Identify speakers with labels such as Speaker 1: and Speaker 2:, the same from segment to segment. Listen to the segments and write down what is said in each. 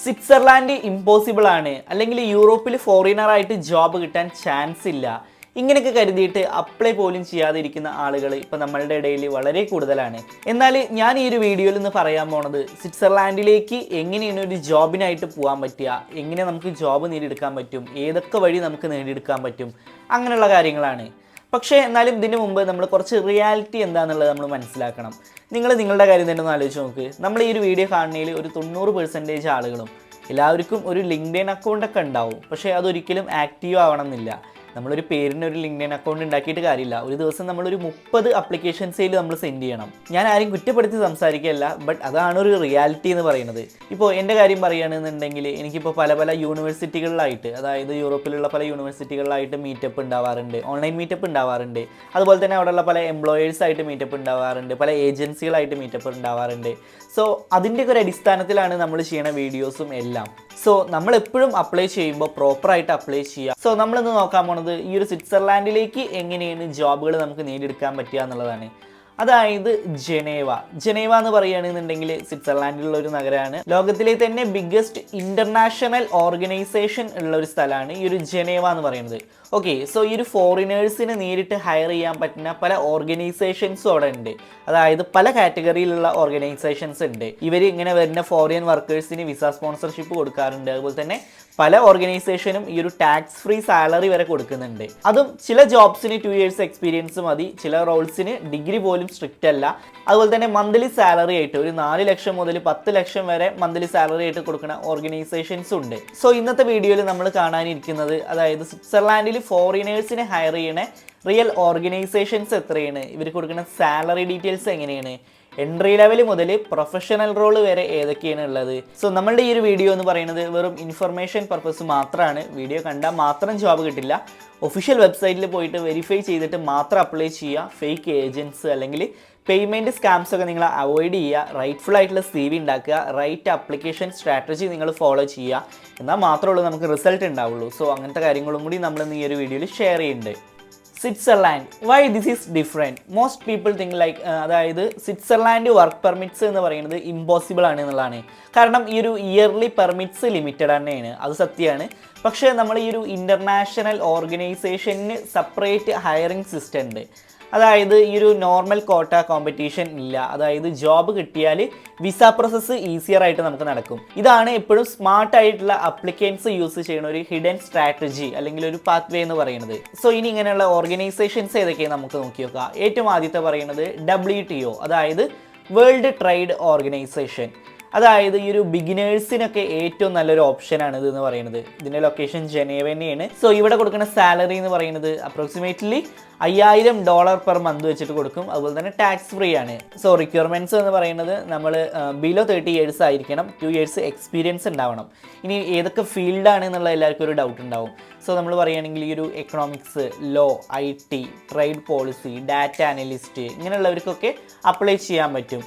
Speaker 1: Switzerland impossible ആണ്, അല്ലെങ്കിൽ യൂറോപ്പിൽ ഫോറിനറായിട്ട് ജോബ് കിട്ടാൻ ചാൻസ് ഇല്ല, ഇങ്ങനെയൊക്കെ കരുതിയിട്ട് അപ്ലൈ പോലും ചെയ്യാതിരിക്കുന്ന ആളുകൾ ഇപ്പോൾ നമ്മളുടെ ഇടയിൽ വളരെ കൂടുതലാണ്. എന്നാൽ ഞാൻ ഈ ഒരു വീഡിയോയിൽ നിന്ന് പറയാൻ പോണത് സ്വിറ്റ്സർലാൻഡിലേക്ക് എങ്ങനെയാണ് ഒരു ജോബിനായിട്ട് പോകാൻ പറ്റുക, എങ്ങനെ നമുക്ക് ജോബ് നേടിയെടുക്കാൻ പറ്റും, ഏതൊക്കെ വഴി നമുക്ക് നേടിയെടുക്കാൻ പറ്റും, അങ്ങനെയുള്ള കാര്യങ്ങളാണ്. പക്ഷേ എന്നാലും ഇതിന് മുമ്പ് നമ്മൾ കുറച്ച് റിയാലിറ്റി എന്താണെന്നുള്ളത് നമ്മൾ മനസ്സിലാക്കണം. നിങ്ങളുടെ കാര്യം തന്നെ ഒന്ന് ആലോചിച്ച് നോക്ക്. നമ്മൾ ഈ ഒരു വീഡിയോ കാണുന്നതിൽ ഒരു 90% ആളുകളും എല്ലാവർക്കും ഒരു ലിങ്ക്ഡ്ഇൻ അക്കൗണ്ടൊക്കെ ഉണ്ടാവും. പക്ഷേ അതൊരിക്കലും ആക്റ്റീവ് ആവണമെന്നില്ല. നമ്മളൊരു പേരിന് ഒരു ലിങ്ക്ഡ്ഇൻ അക്കൗണ്ട് ഉണ്ടാക്കിയിട്ട് കാര്യമില്ല. ഒരു ദിവസം നമ്മളൊരു 30 അപ്ലിക്കേഷൻസിൽ നമ്മൾ സെൻഡ് ചെയ്യണം. ഞാൻ ആരും കുറ്റപ്പെടുത്തി സംസാരിക്കുകയല്ല, ബട്ട് അതാണ് ഒരു റിയാലിറ്റി എന്ന് പറയുന്നത്. ഇപ്പോൾ എൻ്റെ കാര്യം പറയുകയാണെന്നുണ്ടെങ്കിൽ എനിക്കിപ്പോൾ പല യൂണിവേഴ്സിറ്റികളിലായിട്ട്, അതായത് യൂറോപ്പിലുള്ള പല യൂണിവേഴ്സിറ്റികളിലായിട്ട് മീറ്റപ്പ് ഉണ്ടാവാറുണ്ട്, ഓൺലൈൻ മീറ്റപ്പ് ഉണ്ടാവാറുണ്ട്. അതുപോലെ തന്നെ അവിടെയുള്ള പല എംപ്ലോയേഴ്സായിട്ട് മീറ്റപ്പ് ഉണ്ടാവാറുണ്ട്, പല ഏജൻസികളായിട്ട് മീറ്റപ്പ് ഉണ്ടാവാറുണ്ട്. സോ അതിൻ്റെയൊക്കെ ഒരു അടിസ്ഥാനത്തിലാണ് നമ്മൾ ചെയ്യുന്ന വീഡിയോസും എല്ലാം. സോ നമ്മൾ എപ്പോഴും അപ്ലൈ ചെയ്യുമ്പോൾ പ്രോപ്പറായിട്ട് അപ്ലൈ ചെയ്യുക. സോ നമ്മളിന്ന് നോക്കാൻ പോണത് ഈ ഒരു സ്വിറ്റ്സർലാൻഡിലേക്ക് എങ്ങനെയാണ് ജോബുകൾ നമുക്ക് നേടിയെടുക്കാൻ പറ്റുക എന്നുള്ളതാണ്. അതായത് ജനേവ എന്ന് പറയുകയാണെന്നുണ്ടെങ്കിൽ സ്വിറ്റ്സർലാൻഡിലുള്ള ഒരു നഗരമാണ്. ലോകത്തിലെ തന്നെ ബിഗ്ഗസ്റ്റ് ഇന്റർനാഷണൽ ഓർഗനൈസേഷൻ ഉള്ള ഒരു സ്ഥലമാണ് ഈ ഒരു ജനേവ എന്ന് പറയുന്നത്. ഓക്കെ, സോ ഈ ഒരു ഫോറിനേഴ്സിന് നേരിട്ട് ഹയർ ചെയ്യാൻ പറ്റുന്ന പല ഓർഗനൈസേഷൻസും അവിടെ ഉണ്ട്. അതായത് പല കാറ്റഗറിയിലുള്ള ഓർഗനൈസേഷൻസ് ഉണ്ട്. ഇവർ ഇങ്ങനെ വരുന്ന ഫോറിൻ വർക്കേഴ്സിന് വിസ സ്പോൺസർഷിപ്പ് കൊടുക്കാറുണ്ട്. അതുപോലെ തന്നെ പല ഓർഗനൈസേഷനും ഈ ഒരു ടാക്സ് ഫ്രീ സാലറി വരെ കൊടുക്കുന്നുണ്ട്. അതും ചില ജോബ്സിന് 2 years എക്സ്പീരിയൻസ് മതി, ചില റോൾസിന് ഡിഗ്രി പോലും സ്ട്രിക്റ്റ് അല്ല. അതുപോലെ തന്നെ മന്ത്ലി സാലറി ആയിട്ട് ഒരു 4 ലക്ഷം മുതൽ 10 ലക്ഷം വരെ മന്ത്ലി സാലറി ആയിട്ട് കൊടുക്കുന്ന ഓർഗനൈസേഷൻസും ഉണ്ട്. സോ ഇന്നത്തെ വീഡിയോയിൽ നമ്മൾ കാണാനിരിക്കുന്നത് അതായത് സ്വിറ്റ്സർലാൻഡിൽ ഫോറിനേഴ്സിനെ ഹയർ ചെയ്യണ റിയൽ ഓർഗനൈസേഷൻസ് എത്രയാണ്, ഇവർ കൊടുക്കുന്ന സാലറി ഡീറ്റെയിൽസ് എങ്ങനെയാണ്, എൻട്രി ലെവൽ മുതൽ പ്രൊഫഷണൽ റോൾ വരെ ഏതൊക്കെയാണ് ഉള്ളത്. സോ നമ്മളുടെ ഈ ഒരു വീഡിയോ എന്ന് പറയുന്നത് വെറും ഇൻഫർമേഷൻ പർപ്പസ് മാത്രമാണ്. വീഡിയോ കണ്ടാൽ മാത്രം ജോബ് കിട്ടില്ല. ഒഫീഷ്യൽ വെബ്സൈറ്റിൽ പോയിട്ട് വെരിഫൈ ചെയ്തിട്ട് മാത്രം അപ്ലൈ ചെയ്യുക. ഫേക്ക് ഏജൻറ്റ്സ് അല്ലെങ്കിൽ പേയ്മെൻറ്റ് സ്കാംസ് ഒക്കെ നിങ്ങൾ അവോയ്ഡ് ചെയ്യുക. റൈറ്റ്ഫുൾ ആയിട്ടുള്ള CV ഉണ്ടാക്കുക. റൈറ്റ് അപ്ലിക്കേഷൻ സ്ട്രാറ്റജി നിങ്ങൾ ഫോളോ ചെയ്യുക. എന്നാൽ മാത്രമേ ഉള്ളൂ നമുക്ക് റിസൾട്ട് ഉണ്ടാവുള്ളൂ. സോ അങ്ങനത്തെ കാര്യങ്ങളും കൂടി നമ്മൾ ഈ ഒരു വീഡിയോയിൽ ഷെയർ ചെയ്യുന്നുണ്ട്. Switzerland, why this is different? Most people think like, അതായത് സ്വിറ്റ്സർലാൻഡ് വർക്ക് പെർമിറ്റ്സ് എന്ന് പറയുന്നത് ഇമ്പോസിബിൾ ആണ് എന്നുള്ളതാണ്. കാരണം ഈ ഒരു ഇയർലി പെർമിറ്റ്സ് ലിമിറ്റഡ് തന്നെയാണ്, അത് സത്യമാണ്. പക്ഷേ നമ്മൾ ഈ ഒരു ഇൻ്റർനാഷണൽ ഓർഗനൈസേഷന് സെപ്പറേറ്റ് ഹയറിംഗ് സിസ്റ്റം ഉണ്ട്. അതായത് ഈ ഒരു നോർമൽ കോട്ട കോമ്പറ്റീഷൻ ഇല്ല. അതായത് ജോബ് കിട്ടിയാൽ വിസ പ്രോസസ്സ് ഈസിയർ ആയിട്ട് നമുക്ക് നടക്കും. ഇതാണ് എപ്പോഴും സ്മാർട്ട് ആയിട്ടുള്ള അപ്ലിക്കൻസ് യൂസ് ചെയ്യുന്ന ഒരു ഹിഡൻ സ്ട്രാറ്റജി അല്ലെങ്കിൽ ഒരു പാത്ത് വേ എന്ന് പറയുന്നത്. സോ ഇനി ഇങ്ങനെയുള്ള ഓർഗനൈസേഷൻസ് ഏതൊക്കെയാണ് നമുക്ക് നോക്കി നോക്കാം. ഏറ്റവും ആദ്യത്തെ പറയുന്നത് WTO, അതായത് വേൾഡ് ട്രേഡ് ഓർഗനൈസേഷൻ. അതായത് ഈ ഒരു ബിഗിനേഴ്സിനൊക്കെ ഏറ്റവും നല്ലൊരു ഓപ്ഷനാണ് ഇത് എന്ന് പറയുന്നത്. ഇതിൻ്റെ ലൊക്കേഷൻ ജനേവ തന്നെയാണ്. സോ ഇവിടെ കൊടുക്കുന്ന സാലറി എന്ന് പറയുന്നത് അപ്രോക്സിമേറ്റ്ലി $5000 പെർ മന്ത് വെച്ചിട്ട് കൊടുക്കും. അതുപോലെ തന്നെ ടാക്സ് ഫ്രീ ആണ്. സോ റിക്വയർമെൻറ്റ്സ് എന്ന് പറയുന്നത് നമ്മൾ ബിലോ 30 years ആയിരിക്കണം, 2 years എക്സ്പീരിയൻസ് ഉണ്ടാവണം. ഇനി ഏതൊക്കെ ഫീൽഡാണ് എന്നുള്ള എല്ലാവർക്കും ഒരു ഡൗട്ട് ഉണ്ടാവും. സോ നമ്മൾ പറയുകയാണെങ്കിൽ ഈ ഒരു economics, law, IT, trade policy, data analyst ഇങ്ങനെയുള്ളവർക്കൊക്കെ അപ്ലൈ ചെയ്യാൻ പറ്റും.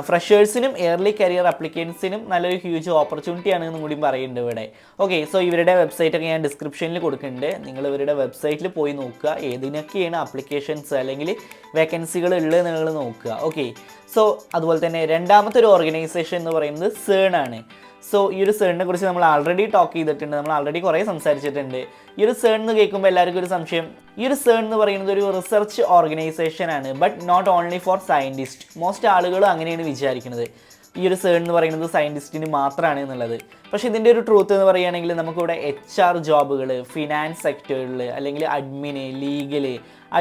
Speaker 1: ഫ്രഷേഴ്സിനും ഏർലി കരിയർ അപ്ലിക്കൻസിനും നല്ലൊരു ഹ്യൂജ് ഓപ്പർച്യൂണിറ്റി ആണെന്നും കൂടി പറയുന്നുണ്ട് ഇവിടെ. ഓക്കെ, സോ ഇവരുടെ വെബ്സൈറ്റൊക്കെ ഞാൻ ഡിസ്ക്രിപ്ഷനിൽ കൊടുക്കുന്നുണ്ട്. നിങ്ങൾ ഇവരുടെ വെബ്സൈറ്റിൽ പോയി നോക്കുക ഏതിനൊക്കെയാണ് അപ്ലിക്കേഷൻസ് അല്ലെങ്കിൽ വേക്കൻസികൾ ഉള്ളത് നിങ്ങൾ നോക്കുക. ഓക്കെ, സോ അതുപോലെ തന്നെ രണ്ടാമത്തെ ഒരു ഓർഗനൈസേഷൻ എന്ന് പറയുന്നത് CERN ആണ്. സോ ഈ ഒരു CERNനെ കുറിച്ച് നമ്മൾ ആൾറെഡി ടോക്ക് ചെയ്തിട്ടുണ്ട്, നമ്മൾ ആൾറെഡി കുറേ സംസാരിച്ചിട്ടുണ്ട്. ഈ ഒരു CERN എന്ന് കേൾക്കുമ്പോൾ എല്ലാവർക്കും ഒരു സംശയം, ഈ ഒരു CERN എന്ന് പറയുന്നത് ഒരു റിസർച്ച് ഓർഗനൈസേഷൻ ആണ്, but not only for scientist. Most ആളുകളും അങ്ങനെയാണ് വിചാരിക്കുന്നത്, ഈ ഒരു CERN എന്ന് പറയുന്നത് സയൻറ്റിസ്റ്റിന് മാത്രമാണ് എന്നുള്ളത്. പക്ഷേ ഇതിൻ്റെ ഒരു ട്രൂത്ത് എന്ന് പറയുകയാണെങ്കിൽ നമുക്കിവിടെ HR ജോബുകൾ, ഫിനാൻസ് സെക്ടറിൽ അല്ലെങ്കിൽ അഡ്മിന്, ലീഗല്,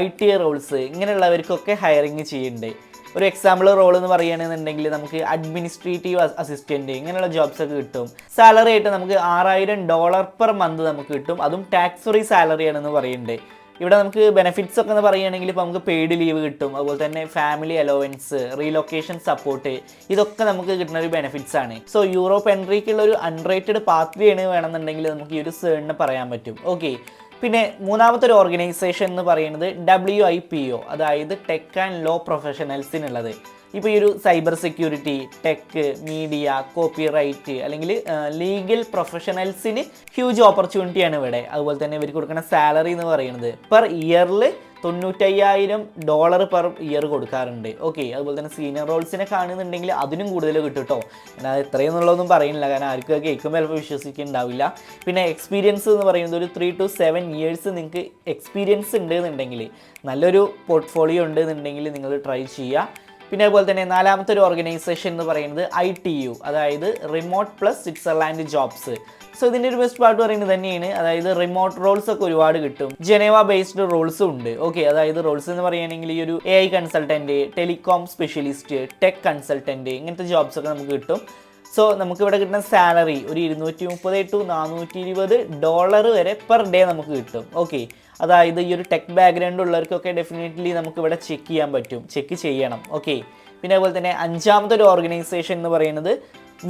Speaker 1: IT റോൾസ് ഇങ്ങനെയുള്ളവർക്കൊക്കെ ഹയറിങ് ചെയ്യുന്നുണ്ട്. ഒരു എക്സാമ്പിൾ റോൾ എന്ന് പറയുകയാണെന്നുണ്ടെങ്കിൽ നമുക്ക് അഡ്മിനിസ്ട്രേറ്റീവ് അസിസ്റ്റൻറ്റ് ഇങ്ങനെയുള്ള ജോബ്സൊക്കെ കിട്ടും. സാലറി ആയിട്ട് നമുക്ക് $6000 പെർ മന്ത് നമുക്ക് കിട്ടും. അതും ടാക്സ് ഫ്രീ സാലറി ആണെന്ന് പറയുന്നുണ്ട്. ഇവിടെ നമുക്ക് ബെനിഫിറ്റ്സ് ഒക്കെ എന്ന് പറയുകയാണെങ്കിൽ ഇപ്പോൾ നമുക്ക് പെയ്ഡ് ലീവ് കിട്ടും. അതുപോലെ തന്നെ ഫാമിലി അലോവൻസ്, റീലൊക്കേഷൻ സപ്പോർട്ട്, ഇതൊക്കെ നമുക്ക് കിട്ടുന്ന ഒരു ബെനിഫിറ്റ്സ് ആണ്. സോ യൂറോപ്പ് എൻട്രിക്കുള്ള ഒരു അൺറേറ്റഡ് പാത്ത് വേ ആണ് വേണമെന്നുണ്ടെങ്കിൽ നമുക്ക് ഈ ഒരു CERNനെ പറയാൻ പറ്റും. ഓക്കെ, പിന്നെ മൂന്നാമത്തെ ഒരു ഓർഗനൈസേഷൻ എന്ന് പറയുന്നത് WIPO, അതായത് ടെക് ആൻഡ് ലോ പ്രൊഫഷണൽസിനുള്ളത്. ഇപ്പോൾ ഈ ഒരു cyber security, tech, media, copyright അല്ലെങ്കിൽ ലീഗൽ പ്രൊഫഷണൽസിന് ഹ്യൂജ് ഓപ്പർച്യൂണിറ്റിയാണ് ഇവിടെ. അതുപോലെ തന്നെ ഇവർക്ക് കൊടുക്കുന്ന സാലറി എന്ന് പറയുന്നത് പെർ ഇയറിൽ $95,000 പെർ ഇയർ കൊടുക്കാറുണ്ട്. ഓക്കെ, അതുപോലെ തന്നെ സീനിയർ റോൾസിനെ കാണുന്നുണ്ടെങ്കിൽ അതിനും കൂടുതൽ കിട്ടും കേട്ടോ. എന്നാൽ എത്രയെന്നുള്ളതൊന്നും പറയുന്നില്ല, കാരണം ആർക്കും കേൾക്കുമ്പോൾ ചിലപ്പോൾ വിശ്വസിക്കുന്നുണ്ടാവില്ല. പിന്നെ എക്സ്പീരിയൻസ് എന്ന് പറയുന്നത് ഒരു 3 to 7 years നിങ്ങൾക്ക് എക്സ്പീരിയൻസ് ഉണ്ട് എന്നുണ്ടെങ്കിൽ, നല്ലൊരു പോർട്ട്ഫോളിയോ ഉണ്ട് എന്നുണ്ടെങ്കിൽ നിങ്ങൾ ട്രൈ ചെയ്യുക. പിന്നെ അതുപോലെ തന്നെ നാലാമത്തെ ഒരു ഓർഗനൈസേഷൻ എന്ന് പറയുന്നത് ITU, അതായത് remote plus Switzerland jobs. So ഇതിൻ്റെ ഒരു ബെസ്റ്റ് പാർട്ട് പറയുന്നത് തന്നെയാണ്, അതായത് റിമോട്ട് റോൾസ് ഒക്കെ ഒരുപാട് കിട്ടും. ജനീവ ബേസ്ഡ് റോൾസും ഉണ്ട്. ഓക്കെ, അതായത് റോൾസ് എന്ന് പറയുകയാണെങ്കിൽ ഈ ഒരു AI consultant, telecom specialist, tech consultant, ഇങ്ങനത്തെ ജോബ്സ് ഒക്കെ നമുക്ക് കിട്ടും. സോ നമുക്കിവിടെ കിട്ടുന്ന സാലറി ഒരു $230 to $420 വരെ പെർ ഡേ നമുക്ക് കിട്ടും. ഓക്കെ, അതായത് ഈ ഒരു ടെക് ബാക്ക്ഗ്രൗണ്ട് ഉള്ളവർക്കൊക്കെ ഡെഫിനറ്റ്ലി നമുക്കിവിടെ ചെക്ക് ചെയ്യണം. ഓക്കെ, പിന്നെ അതുപോലെ തന്നെ അഞ്ചാമത്തെ ഒരു ഓർഗനൈസേഷൻ എന്ന് പറയുന്നത്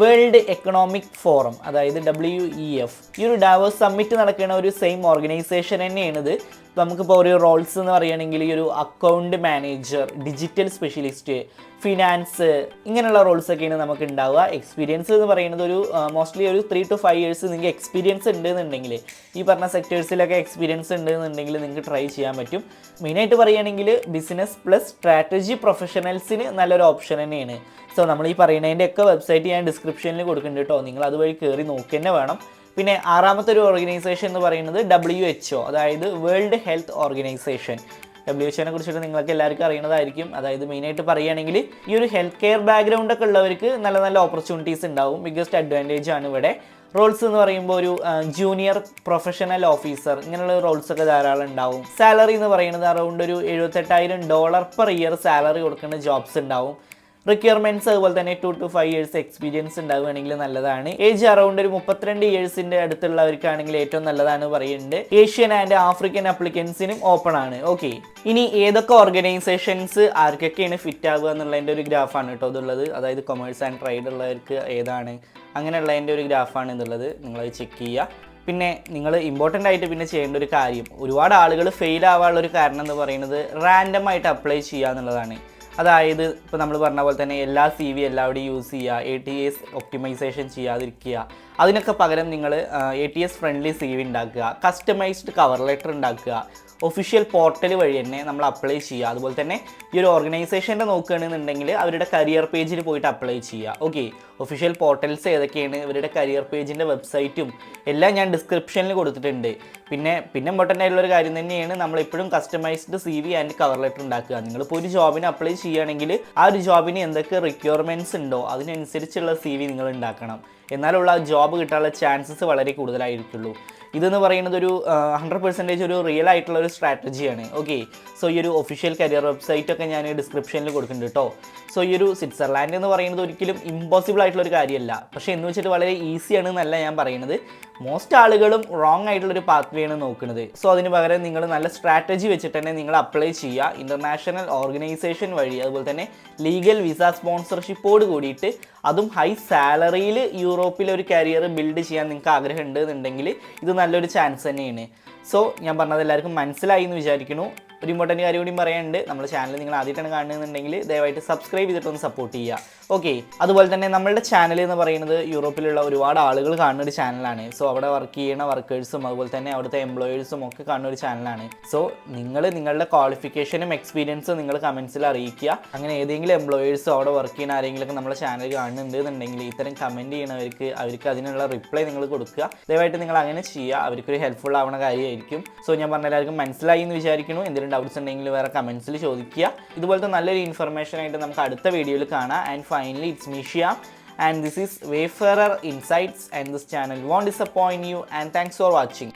Speaker 1: വേൾഡ് എക്കണോമിക് ഫോറം, അതായത് WEF. ഈ ഒരു ഡാവോസ് സമ്മിറ്റ് നടക്കുന്ന ഒരു സെയിം ഓർഗനൈസേഷൻ തന്നെയാണിത്. നമുക്കിപ്പോൾ ഒരു റോൾസ് എന്ന് പറയുകയാണെങ്കിൽ ഈ ഒരു account manager, digital specialist, finance, ഇങ്ങനെയുള്ള റോൾസൊക്കെയാണ് നമുക്ക് ഉണ്ടാവുക. എക്സ്പീരിയൻസ് എന്ന് പറയുന്നത് ഒരു മോസ്റ്റ്ലി ഒരു 3 to 5 years നിങ്ങൾക്ക് എക്സ്പീരിയൻസ് ഉണ്ടെന്നുണ്ടെങ്കിൽ, ഈ പറഞ്ഞ സെക്ടേഴ്സിലൊക്കെ എക്സ്പീരിയൻസ് ഉണ്ടെന്നുണ്ടെങ്കിൽ നിങ്ങൾക്ക് ട്രൈ ചെയ്യാൻ പറ്റും. മെയിനായിട്ട് പറയുകയാണെങ്കിൽ ബിസിനസ് പ്ലസ് സ്ട്രാറ്റജി പ്രൊഫഷണൽസിന് നല്ലൊരു ഓപ്ഷൻ തന്നെയാണ്. സോ നമ്മൾ ഈ പറയുന്നതിൻ്റെ ഒക്കെ വെബ്സൈറ്റ് ഞാൻ ഡിസ്ക്രിപ്ഷനിൽ കൊടുക്കുന്നുണ്ട് കേട്ടോ, നിങ്ങൾ അതുവഴി കയറി നോക്കി തന്നെ വേണം. പിന്നെ ആറാമത്തെ ഒരു ഓർഗനൈസേഷൻ എന്ന് പറയുന്നത് WHO, അതായത് വേൾഡ് ഹെൽത്ത് ഓർഗനൈസേഷൻ. WHO കുറിച്ചിട്ട് നിങ്ങൾക്ക് എല്ലാവർക്കും അറിയുന്നതായിരിക്കും. അതായത് മെയിനായിട്ട് പറയുകയാണെങ്കിൽ ഈ ഒരു ഹെൽത്ത് കെയർ ബാക്ക്ഗ്രൗണ്ട് ഒക്കെ ഉള്ളവർക്ക് നല്ല നല്ല ഓപ്പർച്യൂണിറ്റീസ് ഉണ്ടാവും. ബിഗ്ഗസ്റ്റ് അഡ്വാൻറ്റേജ് ആണ് ഇവിടെ. റോൾസ് എന്ന് പറയുമ്പോൾ ഒരു ജൂനിയർ പ്രൊഫഷണൽ ഓഫീസർ, ഇങ്ങനെയുള്ള റോൾസൊക്കെ ധാരാളം ഉണ്ടാവും. സാലറി എന്ന് പറയുന്നത് അറൗണ്ട് ഒരു $78,000 പെർ ഇയർ സാലറി കൊടുക്കുന്ന ജോബ്സ് ഉണ്ടാവും. റിക്വയർമെൻറ്റ്സ് അതുപോലെ തന്നെ 2 to 5 years എക്സ്പീരിയൻസ് ഉണ്ടാവുകയാണെങ്കിൽ നല്ലതാണ്. ഏജ് അറൗണ്ട് ഒരു 32 yearsന്റെ അടുത്തുള്ളവർക്കാണെങ്കിൽ ഏറ്റവും നല്ലതാണ് പറയുന്നുണ്ട്. ഏഷ്യൻ ആൻഡ് ആഫ്രിക്കൻ അപ്ലിക്കൻസിനും ഓപ്പൺ ആണ്. ഓക്കെ, ഇനി ഏതൊക്കെ ഓർഗനൈസേഷൻസ് ആർക്കൊക്കെയാണ് ഫിറ്റ് ആവുക എന്നുള്ളതിൻ്റെ ഒരു ഗ്രാഫാണ് കേട്ടോ ഇതുള്ളത്. അതായത് കൊമേഴ്സ് ആൻഡ് ട്രേഡ് ഉള്ളവർക്ക് ഏതാണ്, അങ്ങനെയുള്ളതിൻ്റെ ഒരു ഗ്രാഫാണ് ഇതുള്ളത്. നിങ്ങളത് ചെക്ക് ചെയ്യുക. പിന്നെ നിങ്ങൾ ഇമ്പോർട്ടൻ്റ് ആയിട്ട് പിന്നെ ചെയ്യേണ്ട ഒരു കാര്യം, ഒരുപാട് ആളുകൾ ഫെയിൽ ആവാനുള്ളൊരു കാരണം എന്ന് പറയുന്നത് റാൻഡം ആയിട്ട് അപ്ലൈ ചെയ്യുക എന്നുള്ളതാണ്. അതായത് ഇപ്പോൾ നമ്മൾ പറഞ്ഞ പോലെ തന്നെ എല്ലാ CV എല്ലാവരുടെയും യൂസ് ചെയ്യുക, ATS ഒപ്റ്റിമൈസേഷൻ ചെയ്യാതിരിക്കുക. അതിനൊക്കെ പകരം നിങ്ങൾ ATS ഫ്രണ്ട്ലി CV ഉണ്ടാക്കുക, കസ്റ്റമൈസ്ഡ് കവർ ലെറ്റർ ഉണ്ടാക്കുക, ഒഫീഷ്യൽ പോർട്ടൽ വഴി തന്നെ നമ്മൾ അപ്ലൈ ചെയ്യുക. അതുപോലെ തന്നെ ഈ ഒരു ഓർഗനൈസേഷൻ്റെ നോക്കുകയാണെന്നുണ്ടെങ്കിൽ അവരുടെ കരിയർ പേജിൽ പോയിട്ട് അപ്ലൈ ചെയ്യുക. ഓക്കെ, ഒഫീഷ്യൽ പോർട്ടൽസ് ഏതൊക്കെയാണ്, ഇവരുടെ കരിയർ പേജിൻ്റെ വെബ്സൈറ്റും എല്ലാം ഞാൻ ഡിസ്ക്രിപ്ഷനിൽ കൊടുത്തിട്ടുണ്ട്. പിന്നെ ഇമ്പോർട്ടൻ്റ് ആയിട്ടുള്ളൊരു കാര്യം തന്നെയാണ് നമ്മളെപ്പോഴും customized CV and cover letter ഉണ്ടാക്കുക. നിങ്ങളിപ്പോൾ ഒരു ജോബിന് അപ്ലൈ ചെയ്യുകയാണെങ്കിൽ ആ ഒരു ജോബിന് എന്തൊക്കെ റിക്വയർമെൻറ്റ്സ് ഉണ്ടോ അതിനനുസരിച്ചുള്ള CV നിങ്ങൾ ഉണ്ടാക്കണം. എന്നാലുള്ള ജോബ് കിട്ടാനുള്ള ചാൻസസ് വളരെ കൂടുതലായിരിക്കുള്ളൂ. ഇതെന്ന് പറയുന്നത് ഒരു 100% ഒരു റിയൽ ആയിട്ടുള്ള ഒരു സ്ട്രാറ്റജിയാണ്. ഓക്കെ, സോ ഈ ഒരു ഒഫീഷ്യൽ കരിയർ വെബ്സൈറ്റൊക്കെ ഞാൻ ഡിസ്ക്രിപ്ഷനിൽ കൊടുക്കുന്നുണ്ട് കേട്ടോ. സോ ഈ ഒരു സ്വിറ്റ്സർലാൻഡ് എന്ന് പറയുന്നത് ഒരിക്കലും ഇമ്പോസിബിൾ ആയിട്ടുള്ളൊരു കാര്യമല്ല. പക്ഷേ എന്ന് വെച്ചിട്ട് വളരെ ഈസിയാണ് എന്നല്ല ഞാൻ പറയുന്നത്. മോസ്റ്റ് ആളുകളും റോങ് ആയിട്ടുള്ളൊരു പാത്ത് വേ ആണ് നോക്കുന്നത്. സോ അതിന് പകരം നിങ്ങൾ നല്ല സ്ട്രാറ്റജി വെച്ചിട്ട് തന്നെ നിങ്ങൾ അപ്ലൈ ചെയ്യുക. ഇൻ്റർനാഷണൽ ഓർഗനൈസേഷൻ വഴി, അതുപോലെ തന്നെ ലീഗൽ വിസ സ്പോൺസർഷിപ്പോട് കൂടിയിട്ട്, അതും ഹൈ സാലറിയിൽ യൂറോപ്പിൽ ഒരു കരിയർ ബിൽഡ് ചെയ്യാൻ നിങ്ങൾക്ക് ആഗ്രഹം ഉണ്ട് എന്നുണ്ടെങ്കിൽ ഇത് നല്ലൊരു ചാൻസ് തന്നെയാണ്. സോ ഞാൻ പറഞ്ഞത് എല്ലാവർക്കും മനസ്സിലായി എന്ന് വിചാരിക്കുന്നു. ഒരു ഇമ്പോർട്ടൻറ്റ് കാര്യം കൂടി പറയാനുണ്ട്, നമ്മുടെ ചാനൽ നിങ്ങൾ ആദ്യമായിട്ടാണ് കാണുന്നുണ്ടെങ്കിൽ ദയവായിട്ട് സബ്സ്ക്രൈബ് ചെയ്തിട്ടൊന്ന് സപ്പോർട്ട് ചെയ്യുക. ഓക്കെ, അതുപോലെ തന്നെ നമ്മളുടെ ചാനൽ എന്ന് പറയുന്നത് യൂറോപ്പിലുള്ള ഒരുപാട് ആളുകൾ കാണുന്ന ഒരു ചാനലാണ്. സോ അവിടെ വർക്ക് ചെയ്യുന്ന വർക്കേഴ്സും അതുപോലെ തന്നെ അവിടുത്തെ എംപ്ലോയേഴ്സും ഒക്കെ കാണുന്ന ഒരു ചാനലാണ്. സോ നിങ്ങളുടെ ക്വാളിഫിക്കേഷനും എക്സ്പീരിയൻസും നിങ്ങൾ കമൻസിൽ അറിയിക്കുക. അങ്ങനെ ഏതെങ്കിലും എംപ്ലോയേഴ്സോ അവിടെ വർക്ക് ചെയ്യുന്ന ആരെങ്കിലുമൊക്കെ നമ്മുടെ ചാനൽ കാണുന്നുണ്ട് എന്നുണ്ടെങ്കിൽ ഇത്തരം കമൻറ്റ് ചെയ്യണവർക്ക് അതിനുള്ള റിപ്ലൈ നിങ്ങൾ കൊടുക്കുക. ദയവായിട്ട് നിങ്ങൾ അങ്ങനെ ചെയ്യുക, അവർക്കൊരു ഹെൽപ്ഫുൾ ആവുന്ന കാര്യമായിരിക്കും. സോ ഞാൻ പറഞ്ഞ എല്ലാവർക്കും മനസ്സിലായി എന്ന് വിചാരിക്കുന്നു. എന്തെങ്കിലും ഡൗട്ട്സ് ഉണ്ടെങ്കിൽ വേറെ കമൻസിൽ ചോദിക്കുക. ഇതുപോലത്തെ നല്ലൊരു ഇൻഫർമേഷൻ ആയിട്ട് നമുക്ക് അടുത്ത വീഡിയോയിൽ കാണാം. And finally, it's me Shyam, and this is Wayfarer Insights, and this channel won't disappoint you, and thanks for watching.